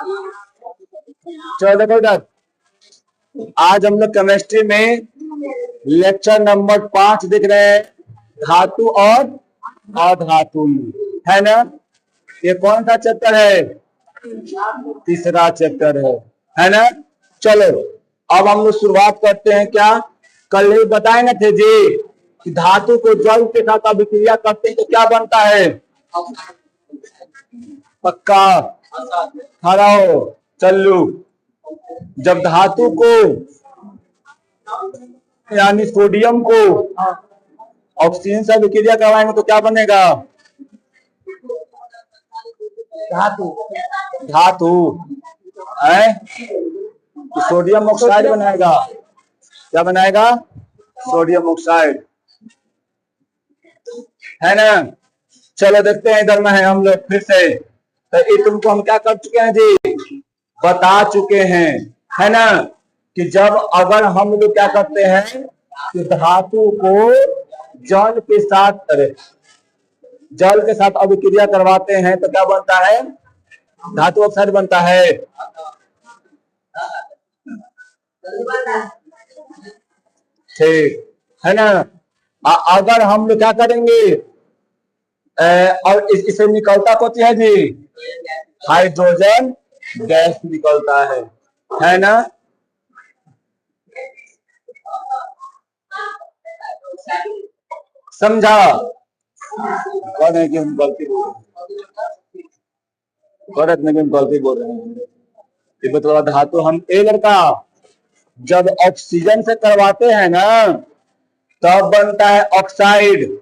चलो देखो इधर, आज हम लोग केमिस्ट्री में लेक्चर नंबर 5 देख रहे हैं, धातु और अधातु, है ना। ये कौन सा चैप्टर है? तीसरा चैप्टर है ना। चलो अब हम लोग शुरुआत करते हैं। क्या कल ही बताए ना थे जी कि धातु को जल के साथ अभिक्रिया करते हैं तो क्या बनता है? पक्का खड़ा हो चल्लू। जब धातु को यानी सोडियम को ऑक्सीजन से अभिक्रिया करवाएंगे तो क्या बनेगा? धातु। धातु है, सोडियम ऑक्साइड बनाएगा। क्या बनाएगा? सोडियम ऑक्साइड, है ना। चलो देखते हैं इधर में है हम लोग फिर से। तो ये तुमको हम क्या कर चुके हैं जी? बता चुके हैं, है ना, कि जब अगर हम लोग क्या करते हैं कि धातु को जल के साथ, अरे जल के साथ अभिक्रिया करवाते हैं तो क्या बनता है? धातु ऑक्साइड बनता है। ठीक है ना। अगर हम लोग क्या करेंगे और इससे निकलता कौन है जी? हाइड्रोजन गैस निकलता है ना। समझा? कौन है कि हम गलती बोल रहे हैं? गलत नहीं, हम गलती बोल रहे हैं। ये बतला धातु हम ए लड़का जब ऑक्सीजन से करवाते हैं ना तब बनता है ऑक्साइड,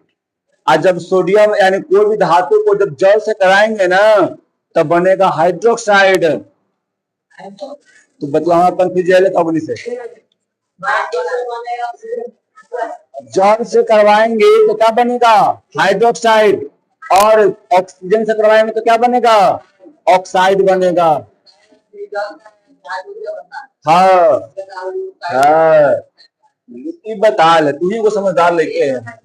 और जब सोडियम यानी कोई भी धातु को जब जल से कराएंगे ना तब बनेगा हाइड्रोक्साइड। तो बतला कंफ्यूज कंपनी से जल से करवाएंगे तो क्या बनेगा? हाइड्रोक्साइड, और ऑक्सीजन से करवाएंगे तो क्या बनेगा? ऑक्साइड बनेगा। हाँ हाँ, बता ले, तू ही को समझदार लेके है।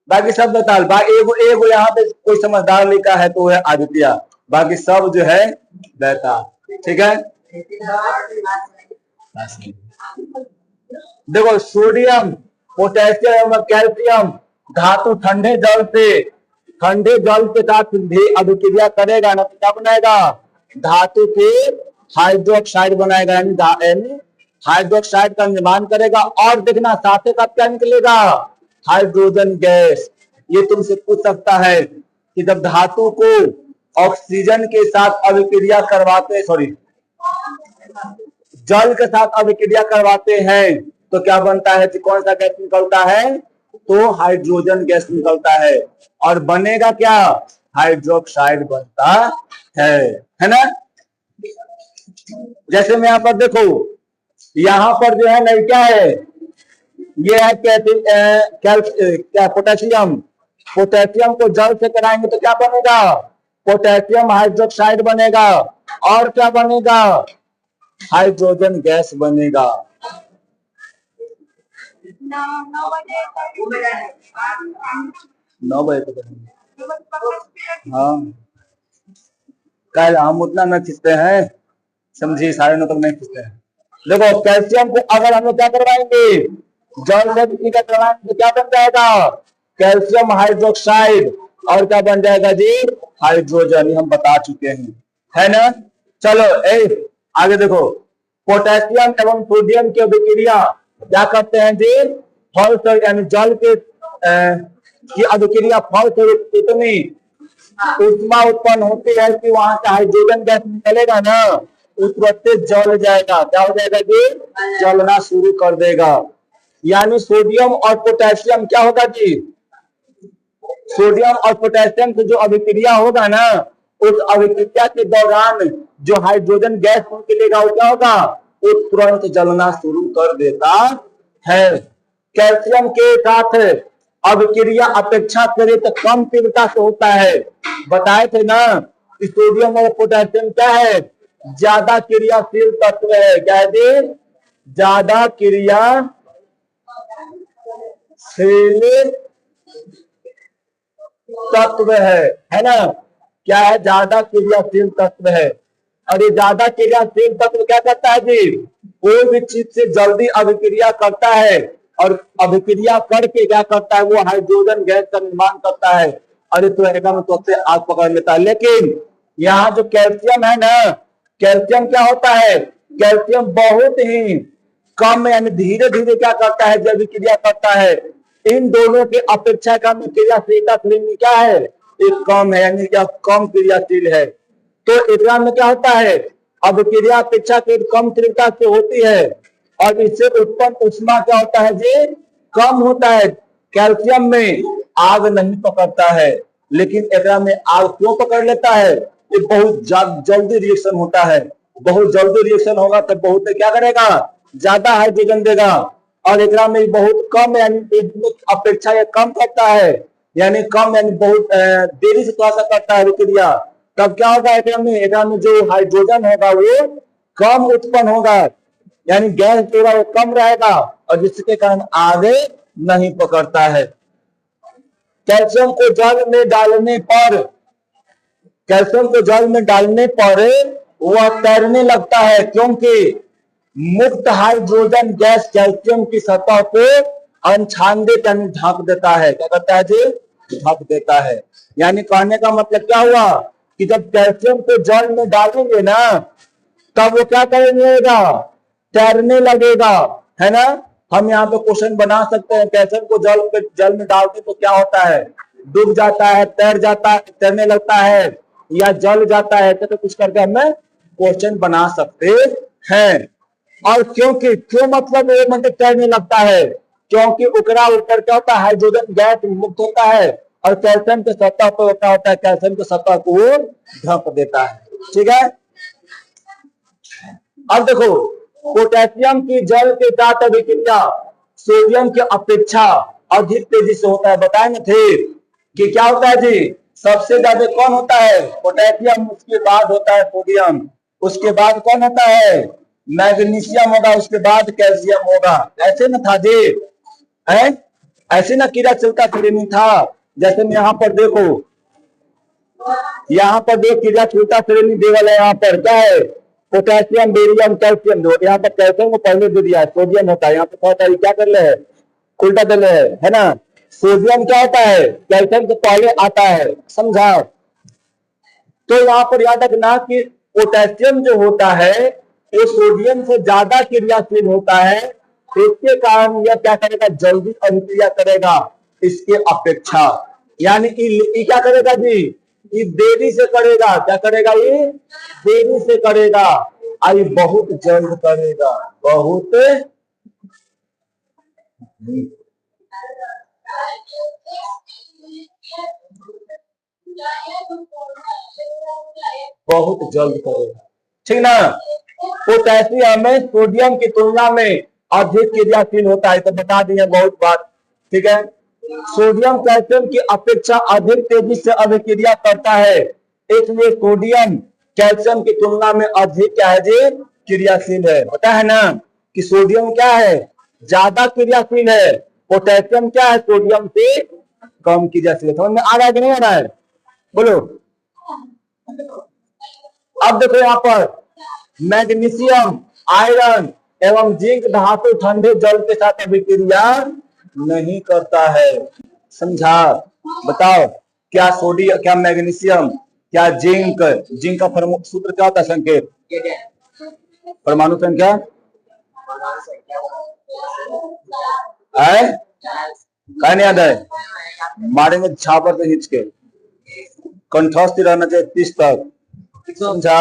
बाकी सब बता, एगो एगो यहाँ पे कोई समझदार लिखा है तो है आदित्य, बाकी सब जो है बता। ठीक है, देखो सोडियम, पोटेशियम और कैल्शियम धातु ठंडे जल के साथ भी अभिक्रिया करेगा ना तो क्या बनाएगा? धातु के हाइड्रोक्साइड बनाएगा, यानी हाइड्रोक्साइड का निर्माण करेगा। और देखना साथ का क्या निकलेगा? Hydrogen gas. ये तुमसे पूछ सकता है कि जब धातु को ऑक्सीजन के साथ अभिक्रिया करवाते, सॉरी जल के साथ अभिक्रिया करवाते हैं तो क्या बनता है? कौन सा गैस निकलता है? तो हाइड्रोजन गैस निकलता है, और बनेगा क्या? हाइड्रोक्साइड बनता है ना। जैसे मैं यहाँ पर देखो, यहाँ पर जो है नहीं क्या है, ये है क्या पोटेशियम। पोटेशियम को जल से कराएंगे तो क्या बनेगा? पोटेशियम हाइड्रोक्साइड बनेगा। और क्या बनेगा? हाइड्रोजन गैस बनेगा। 9 बजे तक। हाँ कल हम उतना न खींचते हैं, समझिए 9:30 तक नहीं खींचते हैं। देखो कैल्शियम को अगर हम लोग क्या करवाएंगे? जल से अभिक्रिया करवाएंगे तो क्या बन जाएगा? Calcium hydroxide. और क्या बन जाएगा जी? हाइड्रोजन। हम बता चुके हैं, है ना। चलो आगे देखो, पोटेशियम एवं सोडियम की अभिक्रिया क्या करते हैं जी? फल से, यानी जल के की अभिक्रिया फल से इतनी ऊष्मा उत्पन्न होती है कि वहां से हाइड्रोजन गैस निकलेगा ना, उस वक्त जल जाएगा। क्या हो जाएगा जी? जलना शुरू कर देगा। यानी सोडियम और पोटेशियम क्या होगा जी? सोडियम और पोटेशियम से जो अभिक्रिया होगा ना, उस अभिक्रिया के दौरान जो हाइड्रोजन गैस निकलेगा वो क्या होगा? वो तुरंत जलना शुरू कर देता है। कैल्शियम के साथ अभिक्रिया अपेक्षा करे तो कम तीव्रता से होता है। बताए थे ना, सोडियम और पोटेशियम क्या है? ज्यादा क्रियाशील तत्व है। क्या है? ज्यादा क्रियाशील तत्व है ना। क्या है, ज्यादा क्रियाशील तत्व है। और ये ज्यादा क्रियाशील तत्व क्या करता है जी, कोई भी चीज से जल्दी अभिक्रिया करता है, और अभिक्रिया करके क्या करता है, वो हाइड्रोजन गैस का निर्माण करता है, और तो एकदम तो से आग पकड़ लेता है। लेकिन यहाँ जो कैल्शियम है ना, कैल्शियम क्या होता है, कैल्शियम बहुत ही कम यानी धीरे धीरे क्या करता है, जब क्रिया करता है। इन दोनों के अपेक्षा कम क्रियाशीलता श्रेणी क्या है, एक कम है, यानी क्या कम क्रियाशील है। तो इतना में क्या होता है, अब क्रिया अपेक्षा के कम तीव्रता से होती है, और इससे उत्पन्न ऊष्मा क्या होता है जी, कम होता है। कैल्शियम में आग नहीं पकड़ता है, लेकिन एकरा में आग क्यों पकड़ लेता है, ये बहुत जल्दी रिएक्शन होता है। बहुत जल्दी रिएक्शन होगा तो बहुत क्या करेगा, ज्यादा हाइड्रोजन देगा, और एकरा में बहुत कम यानी अपेक्षा ये कम करता है, यानी कम यानी बहुत देरी से थोड़ा सा करता है क्रिया। तब क्या होगा, एकरा में जो हाइड्रोजन होगा वो कम उत्पन्न होगा, यानी गैस पूरा वो कम रहेगा, और जिसके कारण आगे नहीं पकड़ता है। कैल्शियम को जल में डालने पर, कैल्शियम को जल में डालने पर वह तैरने लगता है, क्योंकि मुक्त हाइड्रोजन गैस कैल्शियम की सतह को अनछांदित यानी ढक देता है। क्या करता है जी, ढक देता है। यानी कहने का मतलब क्या हुआ कि जब कैल्शियम को जल में डालेंगे ना, तब वो क्या करेगा, तैरने लगेगा, है ना। हम यहाँ पे क्वेश्चन बना सकते हैं, कैल्शियम को जल में डालते तो क्या होता है, डूब जाता है, तैर जाता है, तैरने लगता है, या जल जाता है, तो कुछ करके हमें क्वेश्चन बना सकते हैं। और क्यों मतलब ये मतलब तैरने लगता है, क्योंकि उकरा ऊपर क्या होता है, हाइड्रोजन गैस मुक्त होता है, और कैल्शियम के सतह पर क्या होता है, कैल्शियम के सतह को ढक देता है। ठीक है। अब देखो, पोटेशियम की जल के साथ अभिक्रिया सोडियम की अपेक्षा अधिक तेजी से होता है। बताए न थे कि क्या होता है जी, सबसे ज्यादा कौन होता है, पोटेशियम, उसके बाद होता है सोडियम, उसके बाद कौन होता है, मैग्नीशियम होगा, उसके बाद कैल्शियम होगा। ऐसे न था जी, है ऐसे ना क्रियाशीलता श्रेणी था। जैसे यहाँ पर देखो, यहाँ पर देख क्रियाशीलता श्रेणी देवल है, यहाँ पर क्या है, पोटेशियम, बेरियम, कैल्शियम। दो यहाँ पर कैल्शियम को पहले दे दिया है, सोडियम होता है, यहाँ पे होता है क्या कर ले है, उल्टा दे ले है ना। सोडियम क्या होता है, कैल्शियम से पहले आता है, समझा। तो यहाँ पर याद रखना कि पोटेशियम जो होता है वो सोडियम से ज्यादा क्रियाशील होता है, इसके कारण यह क्या करेगा, जल्दी अभिक्रिया करेगा इसके अपेक्षा। यानी ये क्या करेगा जी, ये देरी से करेगा। क्या करेगा, ये देरी से करेगा, आई बहुत जल्द करेगा, बहुत बहुत जल्द करेगा। ठीक ना। पोटेशियम में सोडियम की तुलना में अधिक क्रियाशील होता है, तो बता दिए बहुत बात। ठीक है। सोडियम कैल्शियम की अपेक्षा अधिक तेजी से अभिक्रिया करता है, इसलिए सोडियम कैल्शियम की तुलना में अधिक क्या है जी, क्रियाशील है। पता है ना कि सोडियम क्या है, ज्यादा क्रियाशील है, पोटेशियम क्या है, सोडियम से कम क्रियाशील। समझ में आ रहा है कि नहीं आ रहा है, बोलो। अब देखो यहाँ पर मैग्नीशियम, आयरन एवं जिंक धातु ठंडे जल के साथ अभिक्रिया नहीं करता है। समझा। बताओ, क्या सोडियम, क्या मैग्नीशियम, क्या जिंक, जिंक का सूत्र क्या होता है, संकेत, परमाणु संख्या है, क्या नहीं याद है, मारेंगे छापर से खींच के, कंठस्थ रहना चाहिए 30 तक। समझा।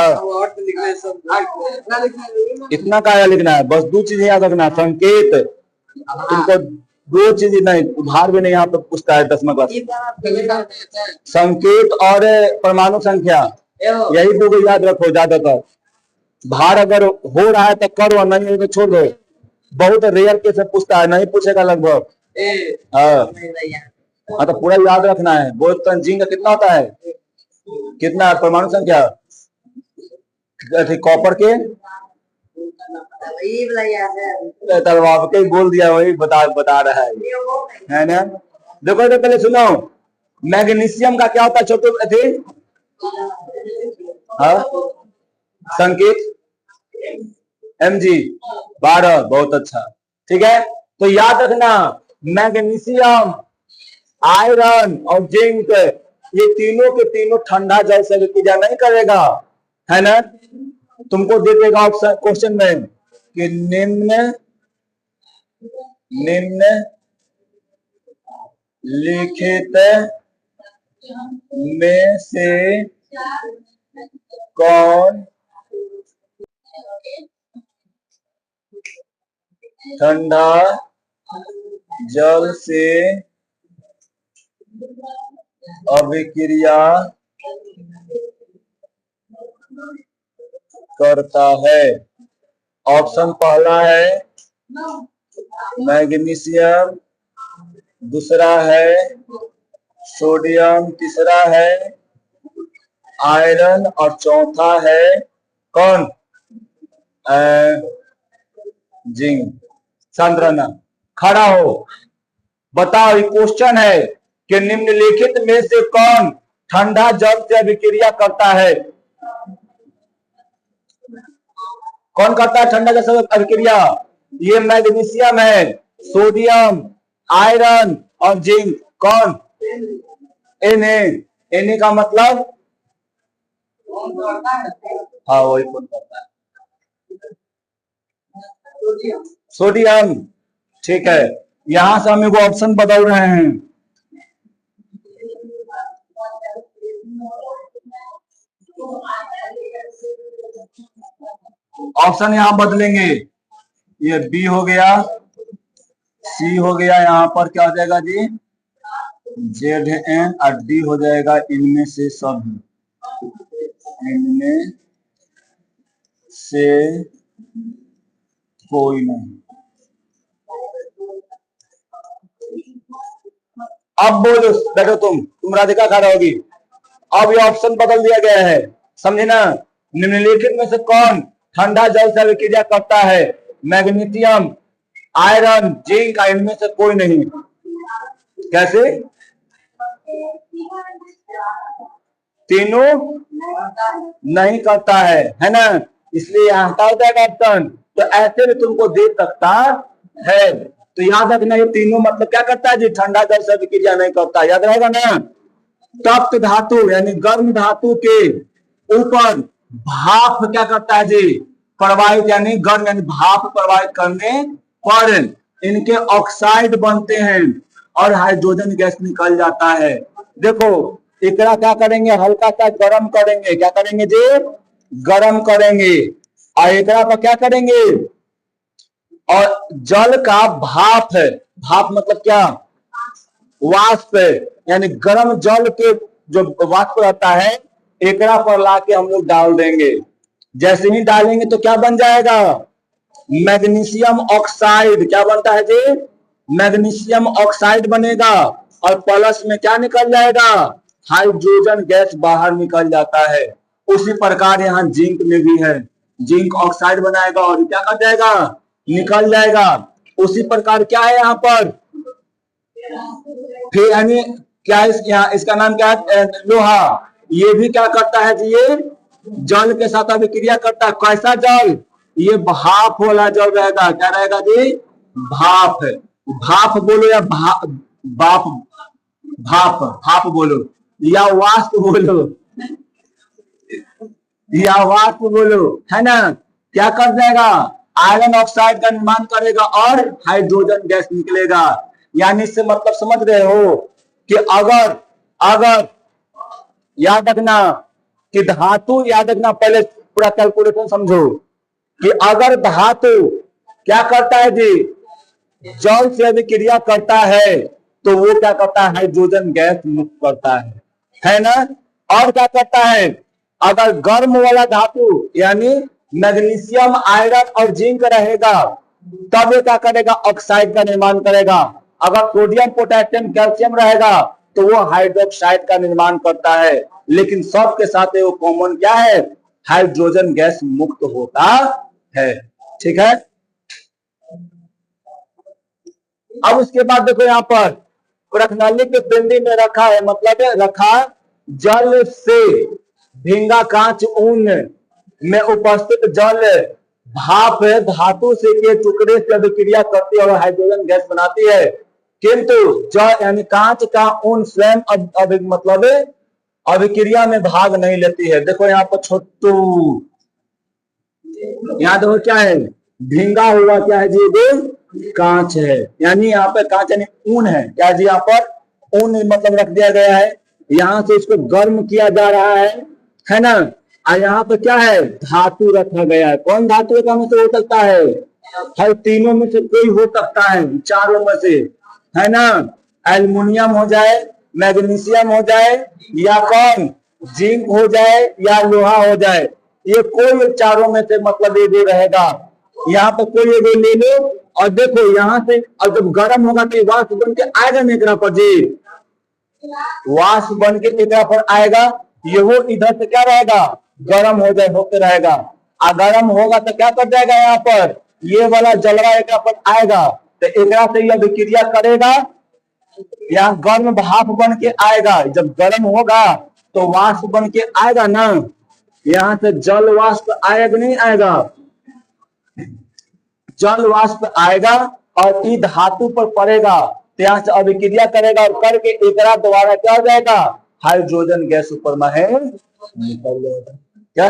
इतना क्या लिखना है, बस 2 चीजें याद रखना, संकेत, तुमको 2 चीज नहीं, उधार भी नहीं यहाँ पे पूछता है 10वीं क्लास, संकेत और परमाणु संख्या, यही 2 याद रखो ज्यादातर। भार अगर हो रहा है तो करो, नहीं हो तो छोड़ दो। बहुत रेयर केस पूछता है, नहीं पूछेगा लगभग। हाँ तो पूरा याद रखना है। बोल जिंक कितना होता है, कितना परमाणु संख्या, कॉपर के तलवार के बोल दिया, वही बता रहा है ना। देखो तो पहले सुनो, मैग्नीशियम का क्या होता है छोटे थे, हाँ, संकेत mg 12, बहुत अच्छा। ठीक है, तो याद रखना मैग्नीशियम, आयरन और जिंक ये तीनों के तीनों ठंडा जल से क्रिया नहीं करेगा, है ना। तुमको दे देगा ऑप्शन क्वेश्चन में कि निम्न लिखित में से कौन ठंडा जल से अभिक्रिया करता है। ऑप्शन पहला है मैग्नीशियम, दूसरा है सोडियम, तीसरा है आयरन और चौथा है कौन, जिंक। सांद्रना, खड़ा हो, बताओ। ये क्वेश्चन है कि निम्नलिखित में से कौन ठंडा जल से अभिक्रिया करता है। कौन करता है ठंडा जल से अभिक्रिया? ये मैग्नीशियम है, सोडियम, आयरन और जिंक। कौन? Na का मतलब हाँ वही कौन करता है, सोडियम। ठीक है, यहां से हम एगो ऑप्शन बदल रहे हैं। ऑप्शन यहां बदलेंगे, ये बी हो गया, सी हो गया, यहाँ पर क्या हो जाएगा जी, Zn और डी हो जाएगा इनमें से सभी, इनमें से कोई नहीं। अब बोलो बैठो, तुम राधिका खा रहोगी। अब ये ऑप्शन बदल दिया गया है, समझे ना। निम्नलिखित में से कौन ठंडा जल से अभिक्रिया करता है? मैग्नीशियम, आयरन, जिंक, इनमें से कोई नहीं। कैसे? तीनों नहीं करता है ना, इसलिए यहाँ हटा जाएगा ऑप्शन। तो ऐसे भी तुमको दे सकता है। तो याद रखना ये तीनों मतलब क्या करता है जी, ठंडा जल से अभिक्रिया नहीं करता, याद रहेगा ना। तप्त धातु यानी गर्म धातु के ऊपर भाप क्या करता है जी, प्रवाहित, यानी गर्म यानी भाप प्रवाहित करने पर इनके ऑक्साइड बनते हैं और हाइड्रोजन गैस निकल जाता है। देखो एकरा क्या करेंगे, हल्का सा गर्म करेंगे, क्या करेंगे जी, गर्म करेंगे, और एकरा पर क्या करेंगे, और जल का भाप है, भाप मतलब क्या, वाष्प, यानी गर्म जल के जो वाष्प रहता है एकरा पर लाके हम लोग डाल देंगे। जैसे ही डालेंगे तो क्या बन जाएगा, मैग्नीशियम ऑक्साइड। क्या बनता है जी, मैग्नीशियम ऑक्साइड बनेगा, और प्लस में क्या निकल जाएगा, हाइड्रोजन गैस बाहर निकल जाता है। उसी प्रकार यहाँ जिंक में भी है, जिंक ऑक्साइड बनाएगा और क्या कर जाएगा, निकल जाएगा। उसी प्रकार क्या है यहाँ पर, फिर यानी क्या इसका नाम क्या है, लोहा। ये भी क्या करता है जी, ये जल के साथ अभिक्रिया करता है। कैसा जल, ये भाप वाला जल रहेगा। क्या रहेगा जी, भाप। भाप बोलो या बाप, भाप, भाप बोलो या वाष्प बोलो, या वाष्प बोलो, है ना। क्या कर जाएगा, आयरन ऑक्साइड का निर्माण करेगा और हाइड्रोजन गैस निकलेगा। यानी इससे मतलब समझ रहे हो कि अगर याद रखना कि धातु, याद रखना पहले पूरा कैलकुलेशन समझो कि अगर धातु क्या करता है जी, जल से अभिक्रिया करता है तो वो क्या करता है, हाइड्रोजन गैस मुक्त करता है ना। और क्या करता है, अगर गर्म वाला धातु यानी मैग्नीशियम, आयरन और जिंक रहेगा तब ये क्या करेगा, ऑक्साइड का निर्माण करेगा। अगर सोडियम, पोटेशियम, कैल्शियम रहेगा तो वो हाइड्रोक्साइड का निर्माण करता है। लेकिन सबके साथ वो कॉमन क्या है, हाइड्रोजन गैस मुक्त होता है। ठीक है, अब उसके बाद देखो यहाँ पर रखनाली के पिंडी में रखा है, मतलब रखा जल से भींगा कांच ऊन में उपस्थित जल भाप धातु से के टुकड़े से अभिक्रिया करती है और हाइड्रोजन गैस बनाती है, किंतु जल यानी कांच का ऊन स्वयं मतलब अभिक्रिया में भाग नहीं लेती है। देखो यहाँ पर छोटू, यहाँ देखो क्या है, भींगा हुआ क्या है जी, ये कांच है, यानी यहाँ पर कांच यानी ऊन है, क्या जी यहाँ पर ऊन मतलब रख दिया गया है, यहाँ से इसको गर्म किया जा रहा है ना। और यहाँ पे क्या है, धातु रखा गया है। कौन धातु का में से हो सकता है, हर तीनों में से कोई हो सकता है, चारों में से, है ना। एल्युमिनियम हो जाए, मैग्नीशियम हो जाए, या कौन जिंक हो जाए, या लोहा हो जाए, ये कोई चारों में से मतलब ये रहेगा। यहाँ पे कोई ये ले लो और देखो यहाँ से, और जब गर्म होगा तो वाष्प बन के आएगा निकला पर जी, वाष्प बन के निकला पर आएगा, ये इधर से क्या रहेगा, गर्म हो जाए होते रहेगा। गर्म होगा तो क्या कर जाएगा, यहाँ पर ये वाला जलवा एक पर आएगा, तो एक से यह अभिक्रिया करेगा, यहाँ गर्म भाप बन के आएगा। जब गर्म होगा तो वाष्प बन के आएगा ना, यहाँ से जल वाष्प आएगा नहीं आएगा, जल वाष्प आएगा और ई धातु पर पड़ेगा, तो यहाँ से अभिक्रिया करेगा और करके एक द्वारा क्या हो जाएगा, हाइड्रोजन गैस ऊपर में है निकल जाएगा। क्या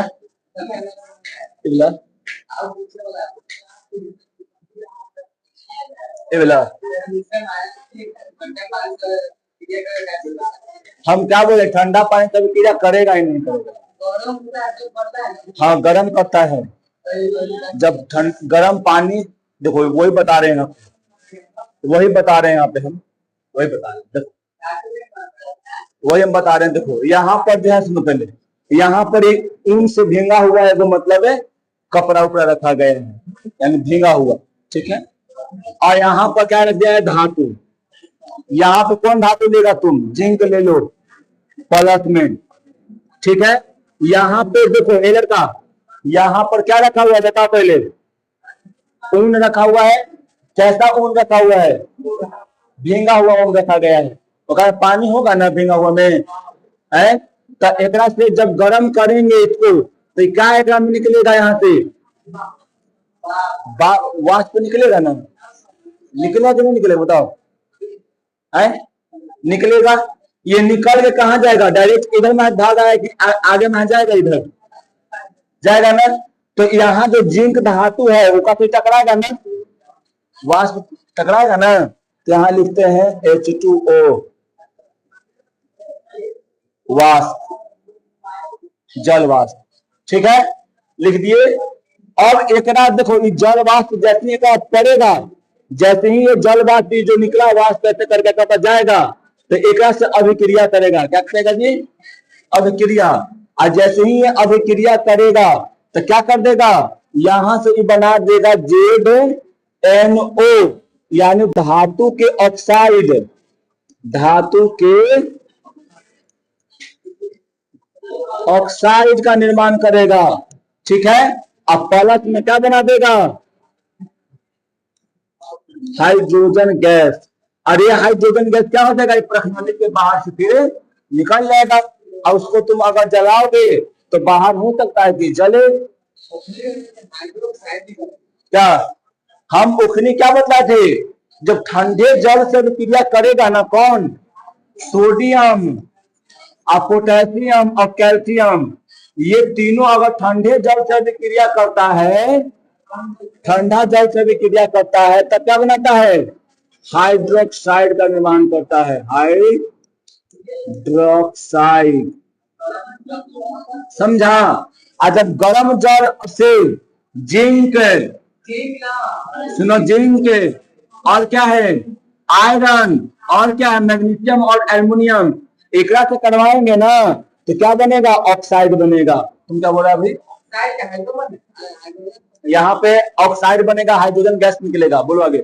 हम क्या बोले, ठंडा पानी से अभिक्रिया करेगा ही नहीं करेगा। हाँ गर्म करता है, जब गर्म पानी, देखो वही बता रहे हैं ना, वही बता रहे हैं यहाँ पे, हम वही बता रहे हैं, देखो वही हम बता रहे हैं। देखो यहाँ पर जो है, सुनो पहले, यहाँ पर एक ऊन से भींगा हुआ है, तो मतलब है कपड़ा उपड़ा रखा गया है, यानी भींगा हुआ, ठीक है। और यहाँ पर क्या रख दिया है, धातु। यहाँ पे कौन धातु लेगा, तुम जिंक ले लो प्लस में, ठीक है। यहाँ पे देखो ए लड़का, यहाँ पर क्या रखा हुआ है, बता पहले, ऊन रखा हुआ है। कैसा ऊन रखा हुआ है, भींगा हुआ ऊन रखा गया है। तो क्या पानी होगा ना भींगा हुआ में, है तो एक से जब गर्म करेंगे इसको, तो क्या एक में निकलेगा, यहाँ से वाष्प निकलेगा ना, निकलेगा कि नहीं निकलेगा बताओ, है निकलेगा। ये निकल के कहाँ जाएगा, डायरेक्ट इधर में भाग आया कि आगे में जाएगा, इधर जाएगा ना। तो यहाँ जो जिंक धातु है वो काफी टकराएगा ना, वाष्प टकराएगा ना, तो यहाँ लिखते हैं H2O, वाष्प, जल वाष्प, ठीक है, लिख दिए। अब एक देखो, ये जल वाष्प जैसे एक पड़ेगा, जैसे ही ये जल वाष्प जो निकला वाष्प ऐसे करके करता जाएगा, तो एक से अभिक्रिया करेगा, क्या करेगा जी, अभिक्रिया। और जैसे ही ये अभिक्रिया करेगा तो क्या कर देगा, यहां से ये बना देगा ZNO, यानी धातु के ऑक्साइड, धातु के ऑक्साइड का निर्माण करेगा, ठीक है। अब प्लस में क्या बना देगा, हाइड्रोजन गैस। अरे हाइड्रोजन गैस क्या हो जाएगा, प्रखंडित के बाहर से फिर निकल जाएगा, और उसको तुम अगर जलाओगे तो बाहर हो सकता है कि जले। क्या हम उखनी क्या बतलाए थे, जब ठंडे जल से क्रिया करेगा ना, कौन, सोडियम और पोटेशियम और कैल्शियम, ये तीनों अगर ठंडे जल से क्रिया करता है, ठंडा जल से भी क्रिया करता है, तब क्या बनाता है, हाइड्रोक्साइड का निर्माण करता है, हाइड्रोक्साइड, समझा। और जब गर्म जल से जिंक, सुनो जिंक, और क्या है आयरन, और क्या है मैग्नीशियम और एल्युमिनियम, एक से करवाएंगे ना, तो क्या बनेगा, ऑक्साइड बनेगा। तुम क्या बोल रहे अभी, यहाँ पे ऑक्साइड बनेगा, हाइड्रोजन गैस निकलेगा, बोलो आगे।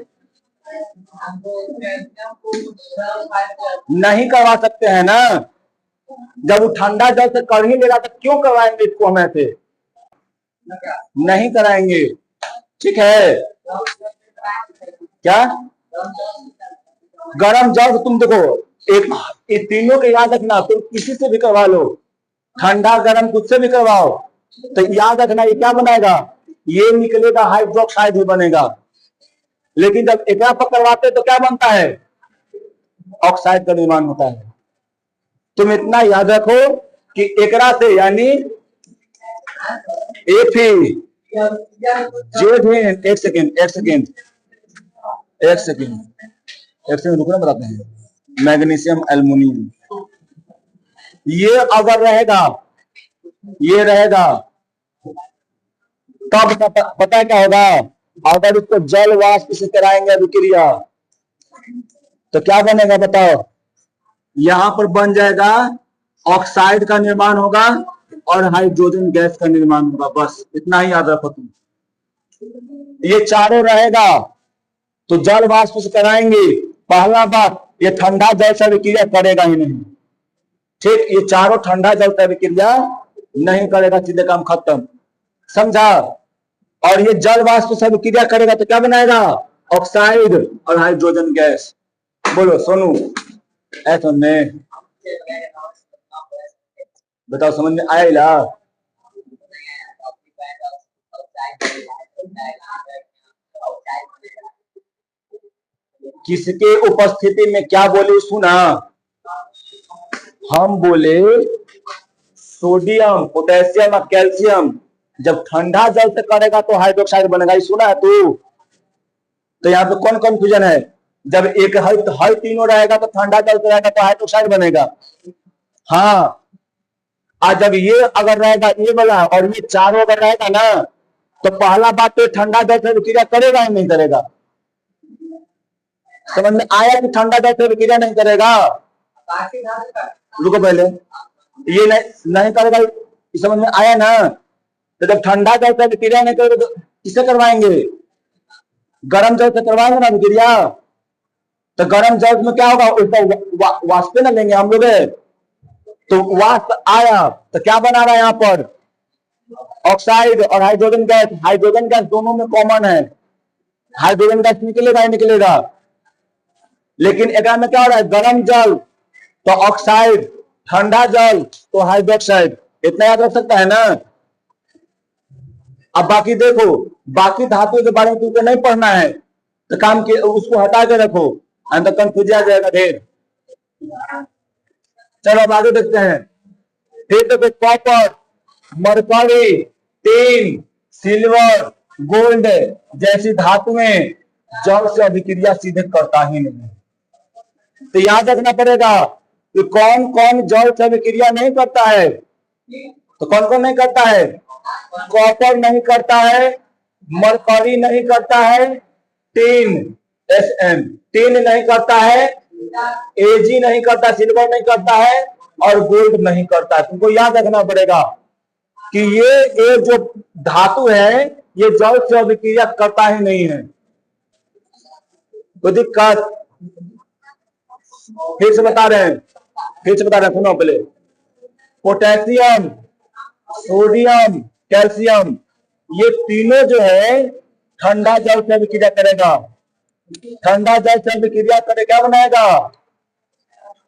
नहीं करवा सकते हैं ना, जब वो ठंडा जल से कर ही लेगा तो क्यों करवाएंगे इसको, हम ऐसे नहीं कराएंगे, ठीक है। क्या गरम जल, तुम देखो एक तीनों के याद रखना, तुम किसी से भी करवा लो, ठंडा गर्म कुछ से भी करवाओ तो याद रखना ये क्या बनाएगा, ये निकलेगा हाइड्रोक्साइड ही बनेगा। लेकिन जब एकरा पर करवाते तो क्या बनता है, ऑक्साइड का निर्माण होता है। तुम इतना याद रखो कि एकरा से यानी एक सेकेंड रुकना, बताते हैं। मैग्नीशियम एल्युमिनियम ये अगर रहेगा, ये रहेगा, तब पता है क्या होगा, अगर इसको जल वाष्प से कराएंगे अभिक्रिया तो क्या बनेगा बताओ, यहां पर बन जाएगा ऑक्साइड का निर्माण होगा और हाइड्रोजन गैस का निर्माण होगा। बस इतना ही याद रखो तुम। ये चारों रहेगा तो जल वाष्प से कराएंगे, पहला बात ये ठंडा जल से अभिक्रिया करेगा ही नहीं। ठीक, ये चारों ठंडा जल से अभिक्रिया नहीं करेगा, सीधे काम खत्म, समझा। और ये जल वाष्प से अभिक्रिया करेगा तो क्या बनाएगा, ऑक्साइड और हाइड्रोजन गैस। बोलो सोनू, ऐसा नहीं बताओ, समझ में आएगा। किसके उपस्थिति में क्या बोले सुना, हम बोले सोडियम पोटेशियम और कैल्शियम जब ठंडा जल से करेगा तो हाइड्रोक्साइड बनेगा, ये सुना है तू। तो यहाँ पे कौन कंफ्यूजन है, जब एक हल तीनों रहेगा तो ठंडा जल से रहेगा तो हाइड्रोक्साइड बनेगा। हाँ, आज जब ये अगर रहेगा ये वाला और ये चारों अगर रहेगा ना तो पहला बात तो ठंडा जल से अभिक्रिया करेगा ही नहीं करेगा। समझ में आया कि ठंडा जल से अभिक्रिया नहीं करेगा। रुको पहले, ये नहीं करेगा, समझ में आया ना। तो जब ठंडा जल से अभिक्रिया नहीं करेगा तो किससे करवाएंगे, गर्म जल से करवाएंगे ना अभिक्रिया। तो गर्म जल में क्या होगा, उसका वाष्प ना लेंगे हम लोग, तो वाष्प आया तो क्या बना रहा है यहाँ पर, ऑक्साइड और हाइड्रोजन गैस। हाइड्रोजन गैस दोनों में कॉमन है, हाइड्रोजन गैस निकलेगा ही निकलेगा। लेकिन एक में क्या हो रहा है, गर्म जल तो ऑक्साइड, ठंडा जल तो हाइड्रोक्साइड। इतना याद रख सकता है ना। अब बाकी देखो, बाकी धातु के बारे में तुमको नहीं पढ़ना है तो काम के उसको हटा के रखो, अंदर कंफ्यूज आ जाएगा ढेर। चलो अब आगे देखते हैं। फिर देखो, copper, mercury, tin, silver, gold जैसी धातुएं जल से अभिक्रिया सीधे करता ही नहीं। तो याद रखना पड़ेगा कि कौन कौन जल से अभिक्रिया नहीं करता है। तो कौन कौन नहीं करता है, कॉपर नहीं करता है, मरकरी नहीं करता है, टिन टिन नहीं करता है, एजी नहीं करता, सिल्वर नहीं करता है और गोल्ड नहीं करता है। तुमको याद रखना पड़ेगा कि ये जो धातु है ये जल से अभिक्रिया करता ही नहीं है। तो दिक्कत फिर से बता रहे हैं, सुनो पहले। पोटेशियम, सोडियम, कैल्शियम ये तीनों जो है ठंडा जल से अभिक्रिया करेगा। ठंडा जल से अभिक्रिया करे क्या बनाएगा,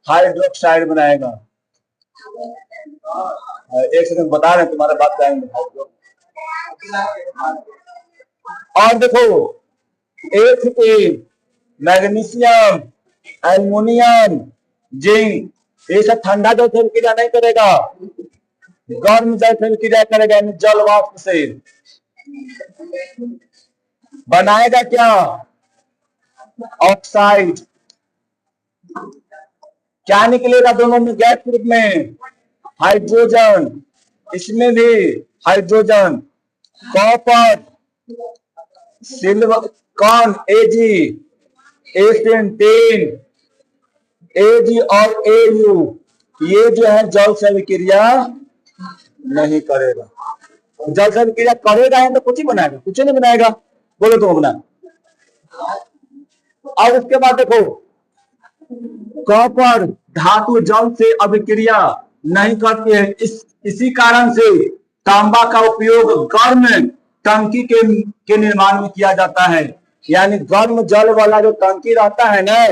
हाइड्रोक्साइड बनाएगा। एक सेकंड बता रहे हैं, तुम्हारे बात करेंगे। और देखो, एक मैग्नीशियम, एल्युमिनियम, जिंक ये सब ठंडा जल से अभिक्रिया नहीं करेगा, गर्म जल से अभिक्रिया करेगा, यानी जल वाष्प से बनाएगा क्या, ऑक्साइड। क्या निकलेगा दोनों में गैस रूप में, हाइड्रोजन, इसमें भी हाइड्रोजन। कॉपर, सिल्वर, कौन एजी, एसियन, टिन, एजी और एयू ये जो है जल से अभिक्रिया नहीं करेगा। जल से अभिक्रिया करेगा है तो कुछ ही बनाएगा, कुछ नहीं बनाएगा। बोलो तो अपना। और उसके बाद देखो, कॉपर धातु जल से अभिक्रिया नहीं करती है, इसी कारण से तांबा का उपयोग गर्म टंकी के निर्माण में किया जाता है। यानी गर्म जल वाला जो टंकी रहता है ना,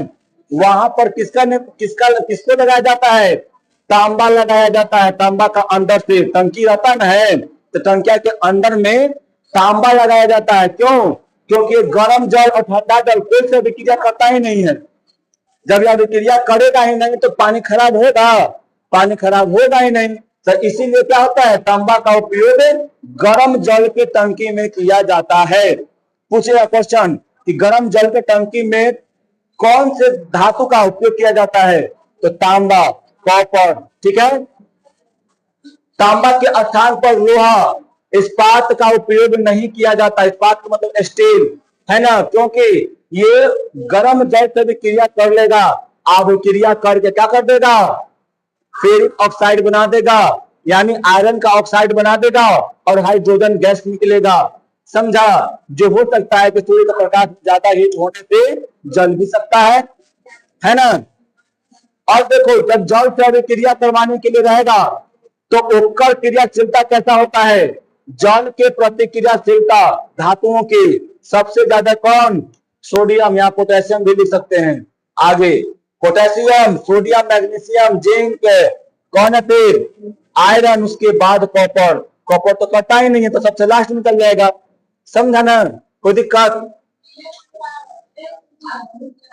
वहां पर किसको लगाया जाता है, तांबा लगाया जाता है। तांबा का अंदर से टंकी रहता है, तो टंकिया के अंदर में तांबा लगाया जाता है। क्यों? क्योंकि गर्म जल और ठंडा जल कोई से अभिक्रिया करता ही नहीं है। जब यह अभिक्रिया करेगा ही नहीं तो पानी खराब होगा, पानी खराब होगा ही नहीं। तो इसीलिए क्या होता है, तांबा का उपयोग गर्म जल के टंकी में किया जाता है। पूछेगा क्वेश्चन कि गर्म जल के टंकी में कौन से धातु का उपयोग किया जाता है, तो तांबा, कॉपर, ठीक है। तांबा के स्थान पर लोहा, इस्पात का उपयोग नहीं किया जाता। इस्पात का मतलब स्टील है ना, क्योंकि ये गर्म जल से भी क्रिया कर लेगा, अभिक्रिया करके क्या कर देगा, फेरिक ऑक्साइड बना देगा, यानी आयरन का ऑक्साइड बना देगा और हाइड्रोजन गैस निकलेगा। समझा? जो हो सकता है कि सूर्य का प्रकाश ज्यादा हीट होने से जल भी सकता है ना। और देखो, जब जल से अभिक्रिया करवाने के लिए रहेगा तो उपकर क्रियाशीलता कैसा होता है, जल के प्रतिक्रियाशीलता धातुओं की सबसे ज्यादा कौन, सोडियम या पोटेशियम भी लिख सकते हैं आगे। पोटेशियम, सोडियम, मैग्नीशियम, जिंक, कौन है फिर आयरन, उसके बाद कॉपर। कॉपर तो करता ही नहीं है, तो सबसे लास्ट निकल जाएगा। समझा ना, कोई दिक्कत?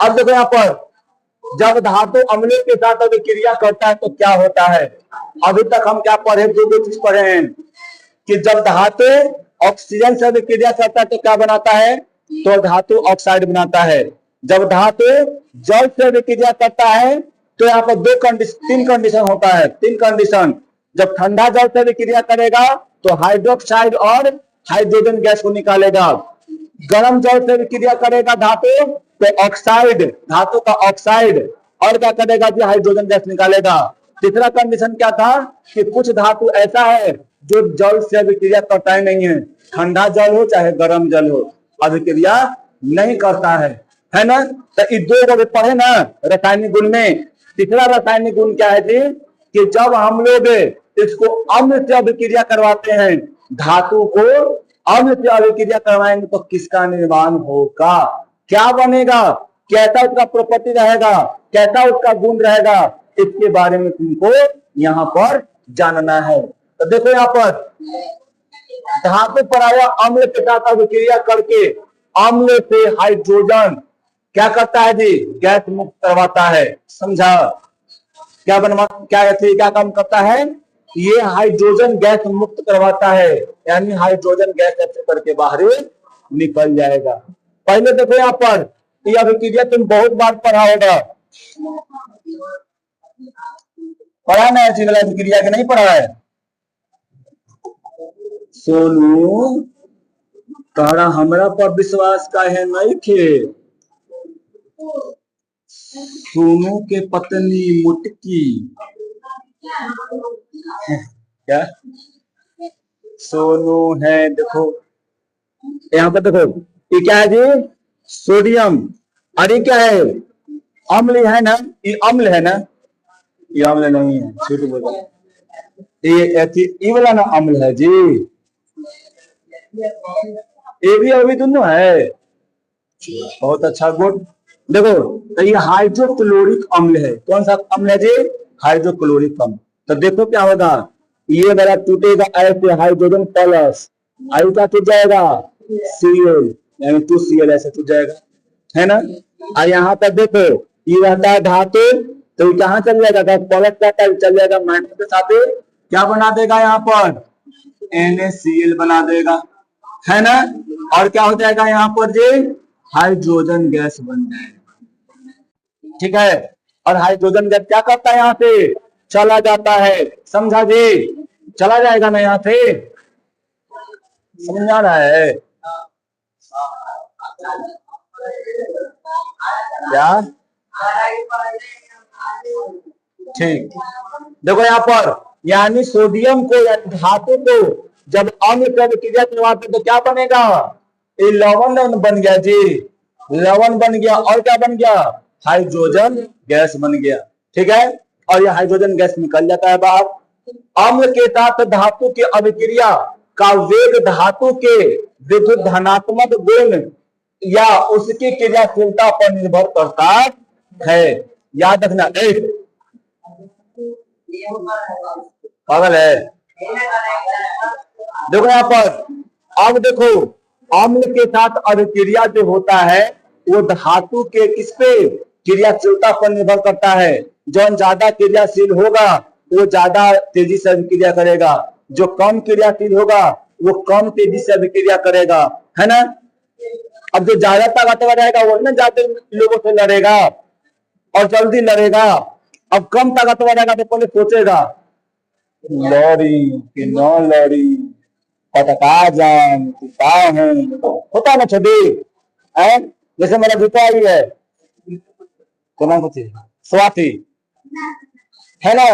अब देखो यहाँ पर, जब धातु अम्लों के साथ अभिक्रिया करता है तो क्या होता है। अभी तक हम क्या पढ़े, दो चीज पढ़े हैं कि जब धातु ऑक्सीजन से अभिक्रिया करता है तो क्या बनाता है, तो धातु ऑक्साइड बनाता है। जब धातु जल से अभिक्रिया करता है तो यहाँ पर तीन कंडीशन होता है, तीन कंडीशन। जब ठंडा जल से अभिक्रिया करेगा तो हाइड्रोक्साइड और हाइड्रोजन गैस को निकालेगा। गर्म जल से अभिक्रिया करेगा धातु तो ऑक्साइड, धातु का ऑक्साइड, और क्या करेगा जी, हाइड्रोजन गैस निकालेगा। तीसरा कंडीशन क्या था कि कुछ धातु ऐसा है जो जल से अभिक्रिया करता ही नहीं है, ठंडा जल हो चाहे गर्म जल हो, अभिक्रिया नहीं करता है ना। तो ये दो पढ़े ना रासायनिक गुण में। तीसरा रासायनिक गुण क्या है जी, कि जब हम लोग इसको अम्ल से अभिक्रिया करवाते हैं, धातु को अम्ल से अभिक्रिया करवाएंगे तो किसका निर्माण होगा, क्या बनेगा, कैसा उसका प्रॉपर्टी रहेगा, कैसा उसका गुण रहेगा, इसके बारे में तुमको यहाँ पर जानना है। तो देखो यहाँ पर धातु पराया अम्ल के साथ अभिक्रिया करके अम्ल से हाइड्रोजन क्या करता है जी, गैस मुक्त करवाता है। समझा? क्या काम करता है, ये हाइड्रोजन गैस मुक्त करवाता है, यानी हाइड्रोजन गैस ऐसे करके बाहर निकल जाएगा। पहले देखो यहाँ पर, ये अभिक्रिया तुम बहुत बार पढ़ा होगा, पढ़ा ना ऐसी अभिक्रिया के, नहीं पढ़ा है? सोनू तारा हमरा पर विश्वास का है नहीं खे, सोनू के पत्नी मुटकी क्या सोनू है। देखो यहाँ पर देखो, ये क्या है जी, सोडियम, और ये क्या है, अम्ल है ना, ये अम्ल है ना, ये अम्ल नहीं है, झूठ बोल रहा है, ये वाला ना अम्ल है जी, ये भी अभी दोनों है। बहुत अच्छा, गुड। देखो तो ये हाइड्रोक्लोरिक अम्ल है। कौन सा अम्ल है जी, हाइड्रोक्लोरिक अम्ल। तो देखो क्या होगा, ये मेरा टूटेगा ऐसे, हाइड्रोजन प्लस आयु का टूट जाएगा Cl, यानी 2Cl ऐसे टूट जाएगा, है ना। और यहाँ पर देखो ये रहता है धातु, तो ये कहाँ चल जाएगा, प्लस का चल जाएगा माइनस के साथ, क्या बना देगा यहाँ पर, NaCl बना देगा, है ना। और क्या हो जाएगा यहाँ पर जी, हाइड्रोजन गैस बन जाएगा, ठीक है। और हाइड्रोजन गैस क्या करता है, यहाँ से चला जाता है। समझा जी, चला जाएगा ना यहाँ से, समझ आ रहा है क्या? ठीक, देखो यहाँ पर, यानी सोडियम को या धातु को जब अम्ल से अभिक्रिया करवाते तो क्या बनेगा, ये लवण बन गया जी, लवण बन गया, और क्या बन गया, हाइड्रोजन गैस बन गया, ठीक है। और यह हाइड्रोजन गैस निकल जाता है बाहर। अम्ल के साथ धातु की अभिक्रिया का वेग धातु के विद्युत धनात्मक गुण या उसकी क्रियाशीलता पर निर्भर करता है। याद रखना, पागल है। देखो यहाँ पर, अब देखो अम्ल के साथ अभिक्रिया जो होता है वो धातु के किस पे क्रियाशीलता पर निर्भर करता है। जो ज्यादा क्रियाशील होगा वो ज्यादा तेजी से अभिक्रिया करेगा, जो कम क्रियाशील होगा वो कम तेजी से अभिक्रिया करेगा, है ना। अब जो ज्यादा ताकतवर रहेगा वो ना ज्यादा लोगों से लड़ेगा और जल्दी लड़ेगा। अब कम ताकतवर रहेगा तो पहले सोचेगा लड़ी कि न लड़ी, पटका जान होता है ना छोटी है। जैसे मेरा जूता ही है, स्वाति है ना।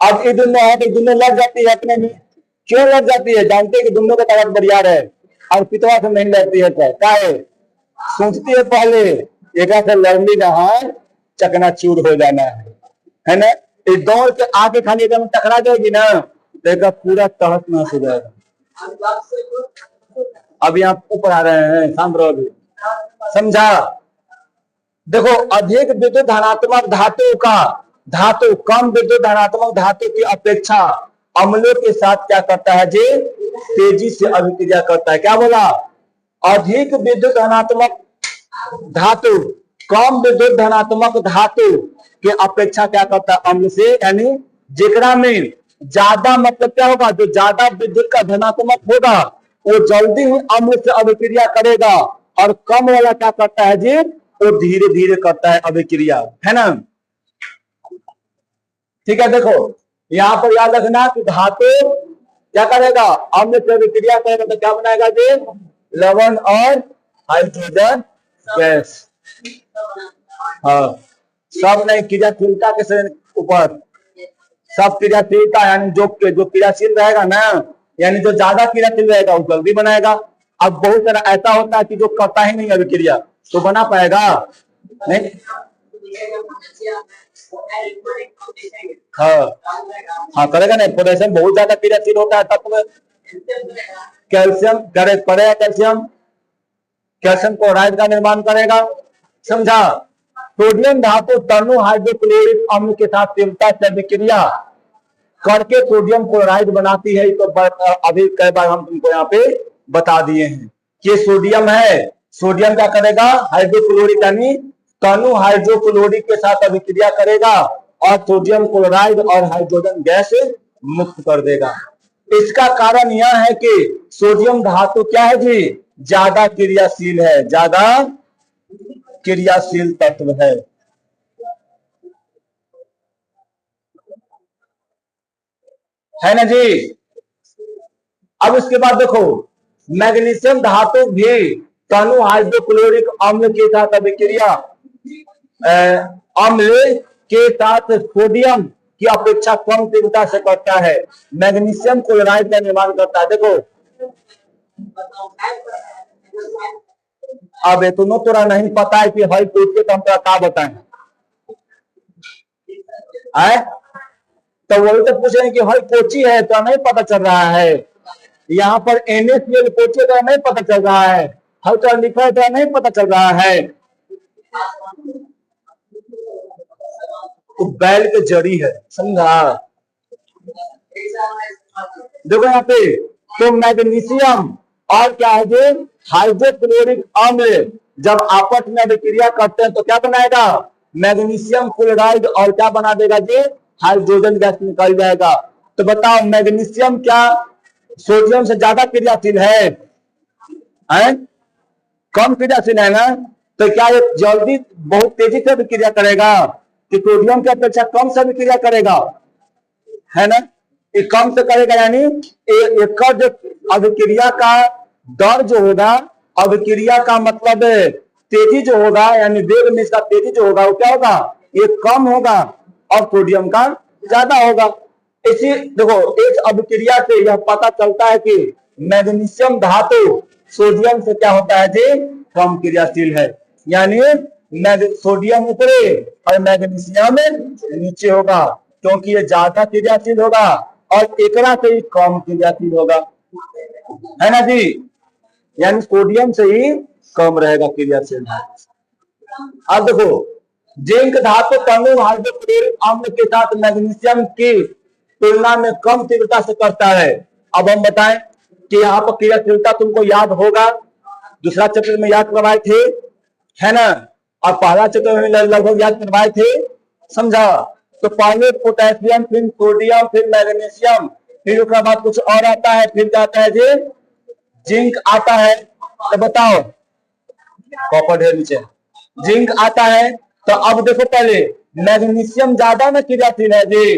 अब ये दोनों है तो दोनों लड़ जाती है अपने में। क्यों लड़ जाती है? जानते हैं कि दोनों का ताकत बरियार है और पितवा से नहीं लड़ती है। क्या है? सोचती है पहले एक से लड़नी ना चकनाचूर हो जाना है ना। इस दौड़ के आगे खाली एकदम टकरा जाएगी ना तो पूरा तहस नहस हो जाएगा। अब यहाँ ऊपर आ रहे हैं सांद्र, समझा। देखो अधिक विद्युत धनात्मक धातु कम विद्युत धनात्मक धातु की अपेक्षा अम्लों के साथ क्या करता है जी? तेजी से अभिक्रिया करता है। क्या बोला? अधिक विद्युत धनात्मक धातु कम विद्युत धनात्मक धातु के अपेक्षा क्या करता है? अम्ल से, यानी जेकरा में ज्यादा मतलब क्या होगा? जो ज्यादा विद्युत का धनात्मक होगा वो जल्दी ही अम्ल से अभिक्रिया करेगा और कम वाला क्या करता है जी? वो धीरे धीरे करता है अभिक्रिया, है ना। ठीक है, देखो यहाँ पर याद रखना कि धातु क्या करेगा? अम्ल से अभिक्रिया करेगा तो क्या बनाएगा जी? लवण और हाइड्रोजन गैस। हाँ, सब नहीं, क्रियाशीलता के ऊपर सब क्रियाशीलता, यानी जो क्रियाशील रहेगा ना, यानी जो ज्यादा क्रियाशील रहेगा वो जल्दी बनाएगा। अब बहुत सारा ऐसा होता है कि जो करता ही नहीं अभिक्रिया तो बना पाएगा नहीं। हाँ करेगा नहीं। पोटेशियम बहुत ज्यादा क्रियाशील होता है तत्व। कैल्शियम करेगा, कैल्शियम क्लोराइड का निर्माण करेगा, समझा। सोडियम धातु तनु हाइड्रोक्लोरिक अम्ल के साथ तीव्रता से अभिक्रिया करके सोडियम क्लोराइड बनाती है। तो अभी कई बार हम तुमको यहाँ पे बता दिए हैं कि सोडियम है, सोडियम क्या करेगा? हाइड्रोक्लोरिक यानी तनु हाइड्रोक्लोरिक के साथ अभिक्रिया करेगा और सोडियम क्लोराइड और हाइड्रोजन गैस मुक्त कर देगा। इसका कारण यह है कि सोडियम धातु क्या है जी? ज्यादा क्रियाशील है, ज्यादा क्रियाशील तत्व है ना जी। अब इसके बाद देखो मैग्नीशियम धातु भी तनु हाइड्रोक्लोरिक अम्ल के साथ अभिक्रिया अम्ल के साथ सोडियम की अपेक्षा कम तीव्रता से करता है। मैग्नीशियम क्लोराइड का निर्माण करता है। देखो अब ये तुम्हें तोरा नहीं पता है कि हई पूछ के हम क्या बताएं है? तो वही तो पूछ रहे हैं कि हई कोची है तो नहीं पता चल रहा है। यहाँ पर NaCl कोची तो नहीं पता चल रहा है, हई तो लिखा है तो नहीं पता चल रहा है। तो बैल के जड़ी है, समझा। देखो यहाँ पे तो मैग्नीशियम और क्या है जो हाइड्रोक्लोरिक अम्ल जब आपस में अभिक्रिया करते हैं तो क्या बनाएगा? मैग्नीशियम क्लोराइड और क्या बना देगा जी? हाइड्रोजन गैस निकल जाएगा। तो बताओ मैग्नीशियम क्या सोडियम से ज्यादा क्रियाशील है? कम क्रियाशील है ना। तो क्या ये जल्दी बहुत तेजी से अभिक्रिया करेगा कि सोडियम की अपेक्षा कम से अभिक्रिया करेगा? है ना, ये कम से करेगा, यानी एक जो अभिक्रिया का दर जो होगा, अभिक्रिया का मतलब तेजी जो होगा, यानी वेग में इसका तेजी जो होगा वो क्या होगा? ये कम होगा और सोडियम का ज्यादा होगा। इसी देखो इस अभिक्रिया से यह पता चलता है कि मैग्नीशियम धातु सोडियम से क्या होता है जी? कम क्रियाशील है। यानी सोडियम ऊपरे और मैग्नीशियम नीचे होगा क्योंकि ये ज्यादा क्रियाशील होगा और एकरा से ही कम क्रियाशील होगा, है ना जी। यानी सोडियम से ही कम रहेगा क्रियाशील। अब देखो जिंक धातु तनु हाइड्रोक्लोरिक अम्ल के साथ मैग्नीशियम की तुलना में कम तीव्रता से करता है। अब हम बताएं कि यहाँ पर क्रियाशीलता तुमको याद होगा, दूसरा चैप्टर में याद करवाए थे, है ना, और पहला चैप्टर में लगभग याद करवाए थे, समझा। तो पहले पोटेशियम, फिर सोडियम, फिर मैग्नीशियम, फिर उसके बाद कुछ और आता है, फिर क्या आता है जी, जिंक आता है। तो बताओ, कॉपर ढेर नीचे, जिंक आता है। तो अब देखो पहले मैग्नीशियम ज्यादा में क्रियाशील है जी,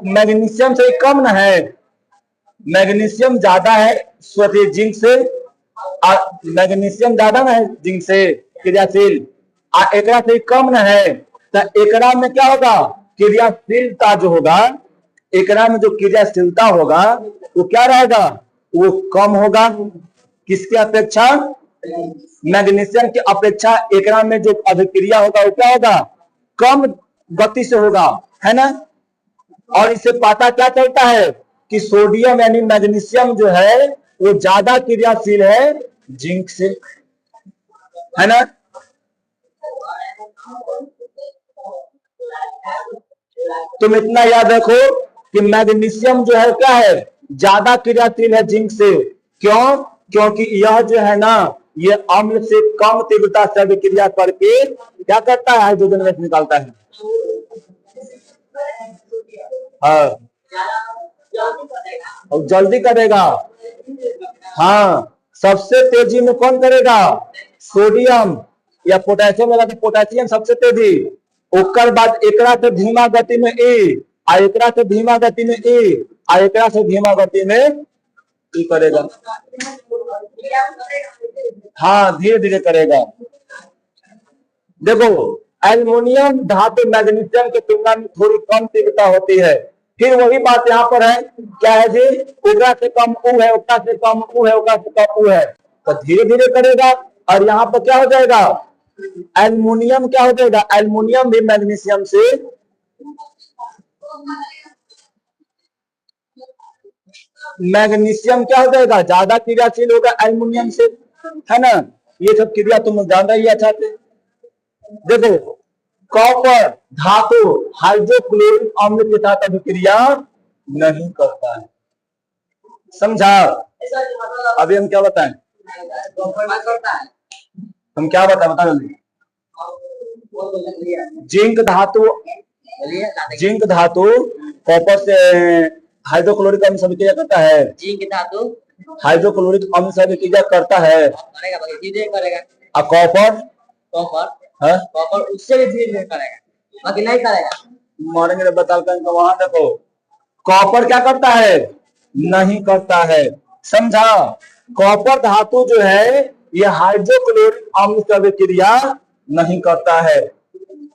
मैग्नीशियम से कम ना है, मैग्नीशियम ज्यादा है स्वतः जिंक से, मैग्नीशियम ज्यादा ना है जिंक से क्रियाशील, एकरा से कम ना है। तो एकरा में क्या होगा, क्रियाशीलता जो होगा, एकरा में जो क्रियाशीलता होगा वो क्या रहेगा, वो कम होगा। किसकी अपेक्षा, मैग्नीशियम की अपेक्षा एकरा में जो अभिक्रिया होगा वो क्या होगा, कम गति से होगा, है ना। और इससे पता क्या चलता है कि सोडियम यानी मैग्नीशियम जो है वो ज्यादा क्रियाशील है जिंक से, है ना। तुम इतना याद रखो कि मैग्नीशियम जो है क्या है, ज्यादा क्रियाशील है जिंक से। क्यों, क्योंकि यह जो है ना, ये अम्ल से कम तीव्रता से अभिक्रिया करके क्या करता है, हाइड्रोजन गैस निकालता है। हाँ, और जल्दी करेगा। हाँ, सबसे तेजी में कौन करेगा, सोडियम या पोटेशियम लगा तो पोटेशियम सबसे तेजी, उसके बाद एकरा से धीमा गति में ए, आ एकरा से धीमा गति में ए, आ एकरा से धीमा गति में ई करेगा। हाँ, धीरे धीरे करेगा। देखो, एल्युमिनियम धातु मैग्नीशियम की तुलना में थोड़ी कम तीव्रता होती है। फिर वही बात यहाँ पर है, क्या है जी, उगरा से कम उ है, उगरा से कम उ है, उगरा से कम उ है, तो धीरे धीरे करेगा। और यहाँ पर क्या हो जाएगा, एल्युमिनियम क्या हो जाएगा, एल्युमिनियम भी मैग्नीशियम से क्या हो जाएगा, ज्यादा क्रियाशील होगा एल्युमिनियम से, है ना। ये सब क्रिया तुम जान रही है अच्छा से। देखो, कॉपर धातु हाइड्रोक्लोरिक अम्ल के साथ अभिक्रिया नहीं करता है, समझा। अभी हम क्या बताएं, हम क्या बता जल्दी। जिंक धातु कॉपर से हाइड्रोक्लोरिक अम्ल से अभिक्रिया करता है, जिंक धातु हाइड्रोक्लोरिक अम्ल से अभिक्रिया करता है, और कॉपर कॉपर उससे भी धीरे करेगा, बाकी नहीं करेगा। मारेंगे बता तो वहां देखो, कॉपर क्या करता है, नहीं करता है, समझा। कॉपर धातु जो है ये हाइड्रोक्लोरिक अम्ल से अभिक्रिया नहीं करता है।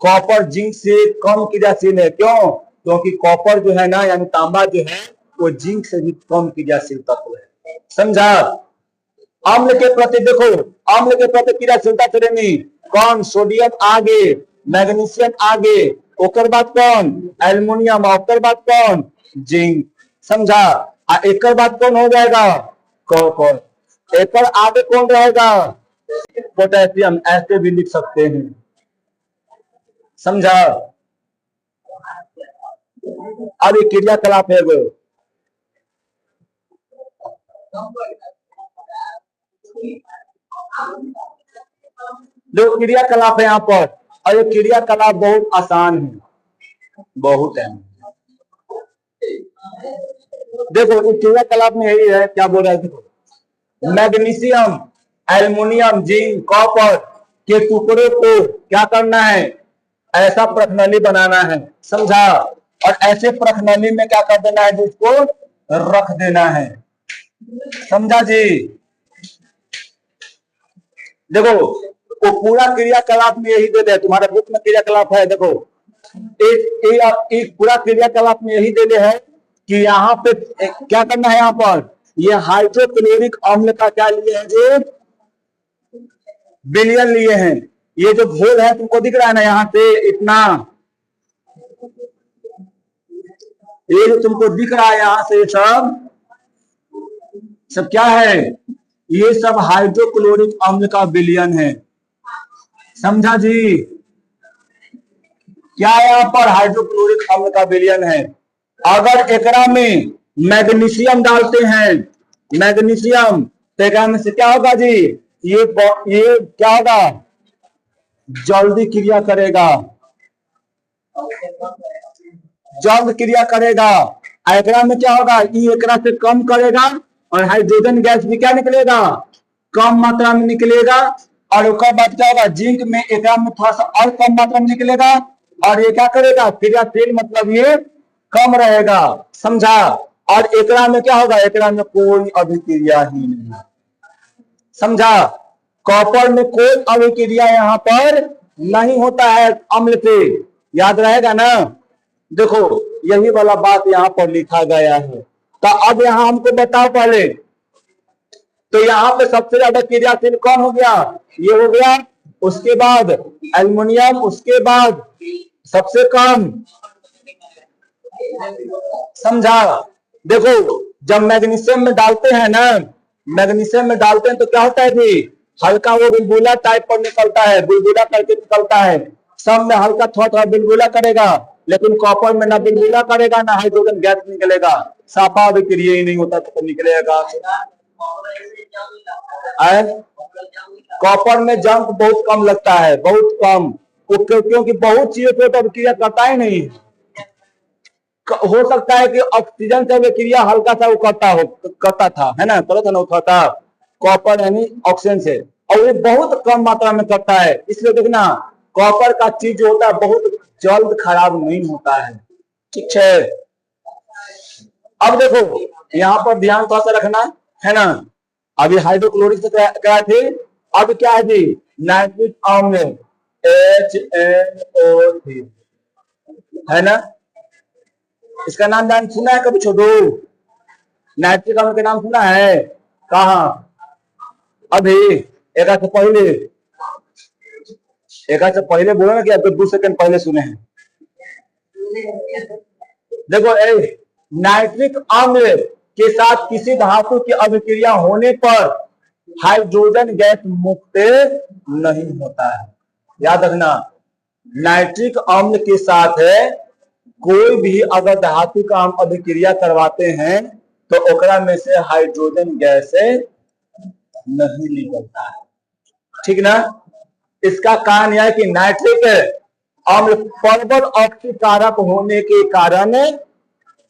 कॉपर जिंक से कम क्रियाशील है, क्यों, क्योंकि कॉपर जो है ना, यानी तांबा जो है वो जिंक से भी कम क्रियाशील तत्व है, समझा। अम्ल के प्रति देखो, अम्ल के प्रति क्रियाशीलता श्रेणी कौन, सोडियम आगे, मैग्नीशियम आगे, ओकर बाद कौन, एल्युमिनियम, ओकर बाद कौन, जिंक, समझा। एक बाद कौन हो जाएगा, कॉपर, एक आगे कौन रहेगा, पोटेशियम, ऐसे भी लिख सकते हैं, समझा। अब ये क्रियाकलाप है वो, जो क्रियाकलाप है यहाँ पर, और ये क्रियाकलाप बहुत आसान है, बहुत है। देखो, इस क्रियाकलाप में यही है, क्या बोल रहा है, देखो, मैग्नीशियम, एल्युमिनियम, जिंक, कॉपर के टुकड़ों को क्या करना है, ऐसा प्रश्नली बनाना है, समझा। और ऐसे प्रश्नली में क्या कर देना है, जिसको रख देना है, समझा जी। देखो, वो पूरा क्रियाकलाप में यही दे दे, तुम्हारे बुक में क्रियाकलाप है, देखो एक पूरा क्रियाकलाप में यही दे दे है कि यहाँ पे क्या करना है, यहाँ पर ये हाइड्रोक्लोरिक अम्ल का क्या लिए है, जो विलयन लिए हैं। ये जो घोल है तुमको दिख रहा है ना, यहाँ से इतना, ये जो तुमको दिख रहा है यहाँ से, सब क्या है, ये सब हाइड्रोक्लोरिक अम्ल का विलयन है, समझा जी। क्या यहाँ पर हाइड्रोक्लोरिक अम्ल का विलयन है। अगर एकरा में मैग्नीशियम डालते हैं, मैग्नीशियम, तो एकरा में से क्या होगा जी, ये क्या होगा, जल्दी क्रिया करेगा, जल्द क्रिया करेगा। एकरा में क्या होगा, ये एकरा से कम करेगा और हाइड्रोजन गैस भी क्या निकलेगा, कम मात्रा में निकलेगा। और उसके बाद क्या होगा, जिंक में एकरा में थोड़ा सा और कम मात्रा में निकलेगा और ये क्या करेगा, क्रियाशील मतलब ये कम रहेगा, समझा। और एकरा में क्या होगा, एकरा में कोई अभिक्रिया ही नहीं, समझा। कॉपर में कोई अभिक्रिया यहाँ पर नहीं होता है अम्ल से, याद रहेगा ना। देखो यही वाला बात यहाँ पर लिखा गया है। तो अब यहाँ हमको बताओ पहले, तो यहाँ पे सबसे ज्यादा क्रियाशील कौन हो गया, ये हो गया, उसके बाद एल्युमिनियम, उसके बाद सबसे कम, समझा। देखो जब मैग्नीशियम में डालते हैं ना, मैग्नीशियम में डालते हैं तो क्या होता है जी, हल्का वो बुलबुला टाइप पर निकलता है, बुलबुला करके निकलता है। सब में हल्का थोड़ा थोड़ा बुलबुला करेगा, लेकिन कॉपर में ना बुलबुला करेगा ना हाइड्रोजन गैस निकलेगा, साफा अभिक्रिया ही नहीं होता तो निकलेगा। कॉपर में जंक बहुत कम लगता है, बहुत कम, क्योंकि बहुत चीजों को तो अभिक्रिया करता ही नहीं। हो सकता है कि ऑक्सीजन से अभिक्रिया हल्का सा वो करता था, है ना, करता था ना, उठाता कॉपर यानी ऑक्सीजन से, और ये बहुत कम मात्रा में करता है। इसलिए देखना कॉपर का चीज जो होता है बहुत जल्द खराब नहीं होता है, ठीक है। अब देखो यहाँ पर ध्यान थोड़ा सा रखना है ना, अभी हाइड्रोक्लोरिक से क्या थे, अब क्या है जी, नाइट्रिक अम्ल HNO3, है ना। इसका नाम सुना है कभी, छोड़ो, नाइट्रिक अम्ल का नाम सुना है कहा, अभी एक से पहले, एक से पहले बोलो ना कि आपको 2 सेकंड पहले सुने हैं। देखो नाइट्रिक अम्ल के साथ किसी धातु की अभिक्रिया होने पर हाइड्रोजन गैस मुक्त नहीं होता है, याद रखना। नाइट्रिक अम्ल के साथ कोई भी अगर धातु का हम अभिक्रिया करवाते हैं तो ओकरा में से हाइड्रोजन गैस नहीं निकलता है, ठीक ना। इसका कारण यह है कि नाइट्रिक अम्ल प्रबल ऑक्सीकारक होने के कारण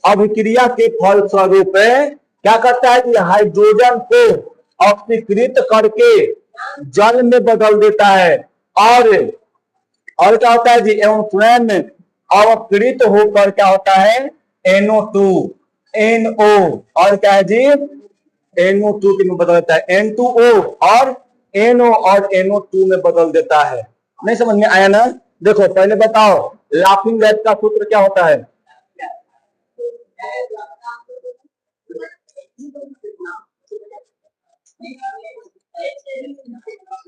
अभिक्रिया के फलस्वरूप क्या करता है कि हाइड्रोजन को ऑक्सीकृत करके जल में बदल देता है, और क्या होता है जी, एवं स्वयं अवकृत होकर क्या होता है, NO2 NO, और क्या है जी, NO2 में बदल देता है, N2O और NO और NO2 में बदल देता है। नहीं समझ में आया ना। देखो पहले बताओ लाफिंग गैस का सूत्र क्या होता है,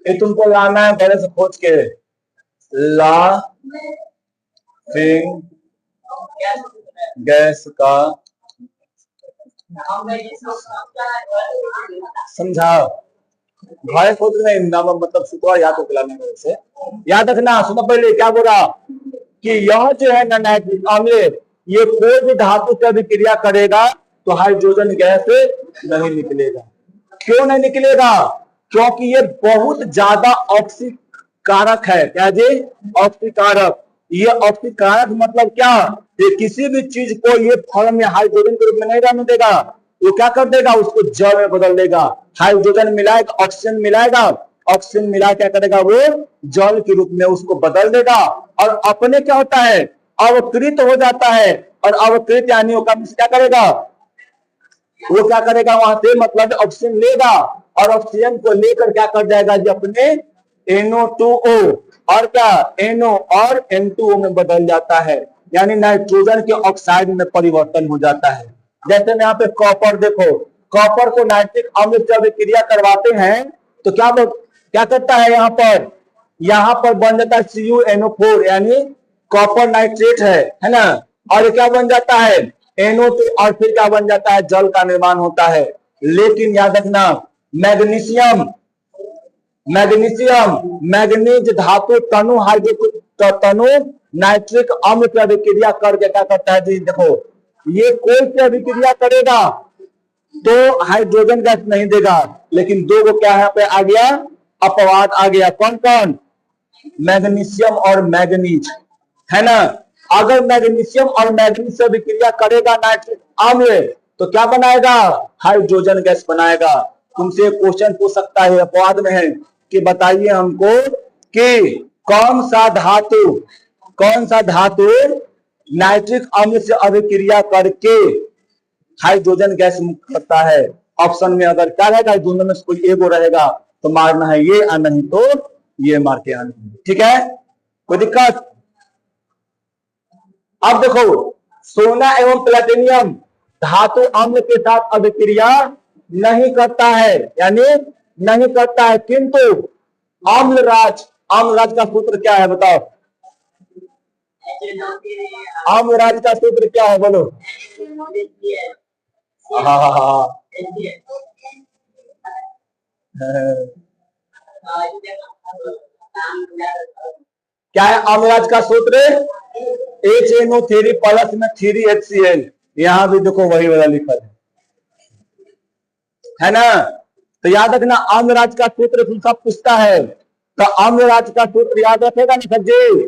ये तुमको लाना है पहले से खोज के, लाफिंग गैस का समझा, भाई खोज नहीं नाम मतलब सूत्र याद तो खिलाने में से याद रखना। सुनो पहले क्या बोला कि यह जो है ना नाइट्रिक अम्ल, ये कोई भी धातु से अभिक्रिया करेगा तो हाइड्रोजन गैस नहीं निकलेगा। क्यों नहीं निकलेगा, क्योंकि ये बहुत ज्यादा ऑक्सीकारक है। क्या जी, ऑक्सीकारक। ये ऑक्सीकारक मतलब क्या, ये किसी भी चीज को ये फॉर्म में हाइड्रोजन के रूप में नहीं रहने देगा, वो क्या कर देगा, उसको जल में बदल देगा। हाइड्रोजन मिलाएगा, ऑक्सीजन मिलाएगा, ऑक्सीजन मिला क्या करेगा, वो जल के रूप में उसको बदल देगा और अपने क्या होता है, अवकृत हो जाता है। और अवकृत यानी क्या करेगा, वो क्या करेगा, वहां से मतलब ऑक्सीजन लेगा और ऑक्सीजन को लेकर क्या कर जाएगा जी, अपने NO2O और क्या NO और N2O में बदल जाता है, यानी नाइट्रोजन के ऑक्साइड में परिवर्तन हो जाता है। जैसे यहाँ पे कॉपर देखो, कॉपर को नाइट्रिक अम्ल से अभिक्रिया करवाते हैं तो क्या करता है, यहाँ पर बन जाता है CuNO4 यानी कॉपर नाइट्रेट है ना। और क्या बन जाता है, NO2, और फिर क्या बन जाता है, जल का निर्माण होता है। लेकिन याद रखना मैग्नीशियम मैग्नीशियम, मैग्नीज धातु तनु हाइड्रो तनु नाइट्रिक अम्ल की अभिक्रिया करके क्या करता है जी? देखो ये कोई सी अभिक्रिया करेगा तो हाइड्रोजन गैस नहीं देगा, लेकिन दो को क्या यहाँ पे आ गया? अपवाद आ गया। कौन कौन? मैग्नीशियम और मैग्नीज, है ना। अगर मैग्नीशियम और मैग्नीज से अभिक्रिया करेगा नाइट्रिक अम्ल तो क्या बनाएगा? हाइड्रोजन गैस बनाएगा। तुमसे क्वेश्चन पूछ सकता है, अपवाद में है कि बताइए हमको कि कौन सा धातु नाइट्रिक अम्ल से अभिक्रिया करके हाइड्रोजन गैस मुक्त करता है। ऑप्शन में अगर क्या रहेगा? दोनों में से कोई एगो रहेगा तो मारना है ये, और नहीं तो ये मार के आना है। ठीक है, कोई दिक्कत? अब देखो, सोना एवं प्लेटिनियम धातु अम्ल के साथ अभिक्रिया नहीं करता है, यानी नहीं करता है, किंतु अम्लराज का सूत्र क्या है? बताओ, अम्लराज का सूत्र क्या है? बोलो। क्या है अम्लराज का सूत्र? HNO3 प्लस में 3HCl। यहां भी देखो वही वाला लिखा है ना। तो याद रखना, अम्लराज का सूत्र तुमसे पूछता है तो अम्लराज का सूत्र याद रखेगा ना सर जी।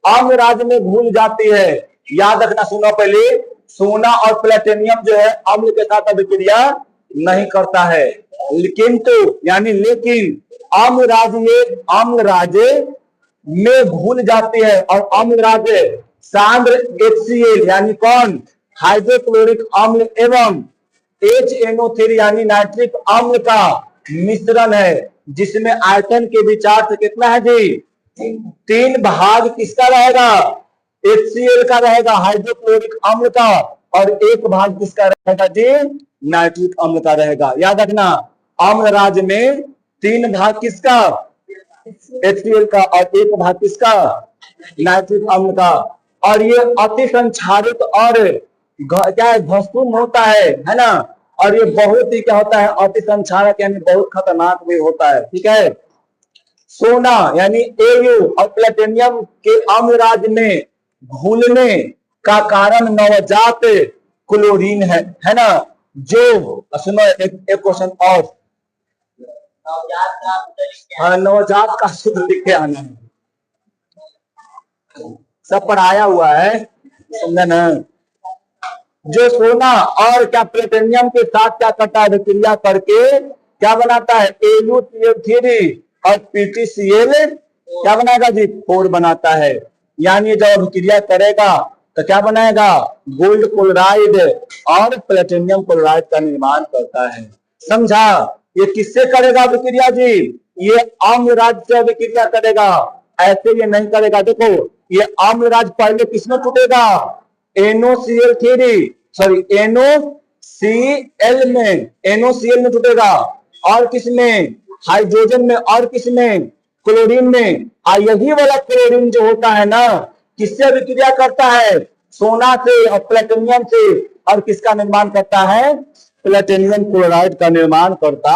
अम्लराज में भूल जाती है, याद रखना। सुनो पहले, सोना और प्लेटिनियम जो है अम्ल के साथ अभिक्रिया नहीं करता है, किंतु यानी लेकिन अम्लराज में भूल जाती है, और अम्लराज सांद्र HCl यानी कौन? हाइड्रोक्लोरिक अम्ल एवं HNO3 यानी नाइट्रिक अम्ल का मिश्रण है, जिसमें आयतन के विचार से कितना है जी? 3 भाग किसका रहेगा? HCl का रहेगा, हाइड्रोक्लोरिक अम्ल का, और 1 भाग किसका रहेगा जी? नाइट्रिक अम्ल का रहेगा। याद रखना, अम्लराज में 3 भाग किसका? HCl का, और 1 भाग किसका? नाइट्रिक अम्ल का। और ये अति संक्षारित और क्या है? भस्म होता है ना। और ये बहुत ही क्या होता है? अति संक्षारक यानी बहुत खतरनाक भी होता है। ठीक है, सोना यानी Au और प्लेटिनियम के अम्लराज में घुलने का कारण नवजात क्लोरीन है ना। जो सुनो, एक क्वेश्चन और, नवजात का सूत्र लिख के आना है, सब पढ़ाया हुआ है, समझा ना। जो सोना और क्या प्लेटिनियम के साथ क्या करता है? अभिक्रिया करके क्या बनाता है? AuCl3 और PtCl क्या बनाएगा जी? 4 बनाता है। यानी जब अभिक्रिया करेगा तो क्या बनाएगा? गोल्ड क्लोराइड और प्लेटिनियम क्लोराइड का निर्माण करता है। समझा? ये किससे करेगा अभिक्रिया जी? ये अम्लराज से अभिक्रिया करेगा, ऐसे ये नहीं करेगा। देखो, ये अम्लराज पहले किसमें टूटेगा? NOCl3 सॉरी NOCl में टूटेगा, और किसमें? हाइड्रोजन में, और किसमें? क्लोरीन में। यही वाला क्लोरीन जो होता है ना, किससे अभिक्रिया करता है? सोना से और प्लेटिनियम से, और किसका निर्माण करता है? प्लेटिनियम क्लोराइड का निर्माण करता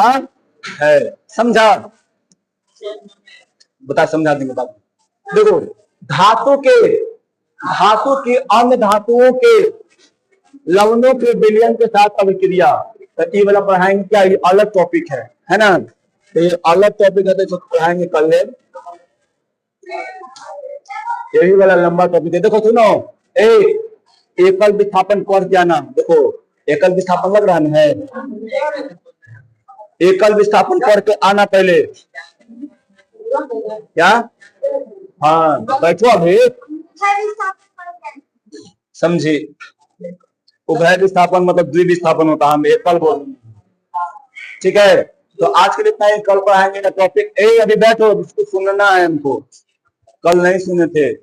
है। समझा? बता, समझा देंगे बात। देखो, धातु की अन्य धातुओं के लवणों के विलयन के साथ अभिक्रिया, तो ये वाला पढ़ाएंगे क्या? ये अलग टॉपिक है ना। तो ये अलग टॉपिक है, तो पढ़ाएंगे कल। यही वाला लंबा टॉपिक है। देखो सुनो, एकल विस्थापन कर जाना। देखो, एकल विस्थापन लग रहा है, एकल विस्थापन करके आना पहले। क्या? हाँ, बैठो अभी, समझे? उभय विस्थापन मतलब द्विविस्थापन होता है, हम एकल बोल। ठीक है, तो आज के लिए इतना ही। कल पढ़ाएंगे ना टॉपिक। अभी बैठो, इसको सुनना है हमको, कल नहीं सुने थे।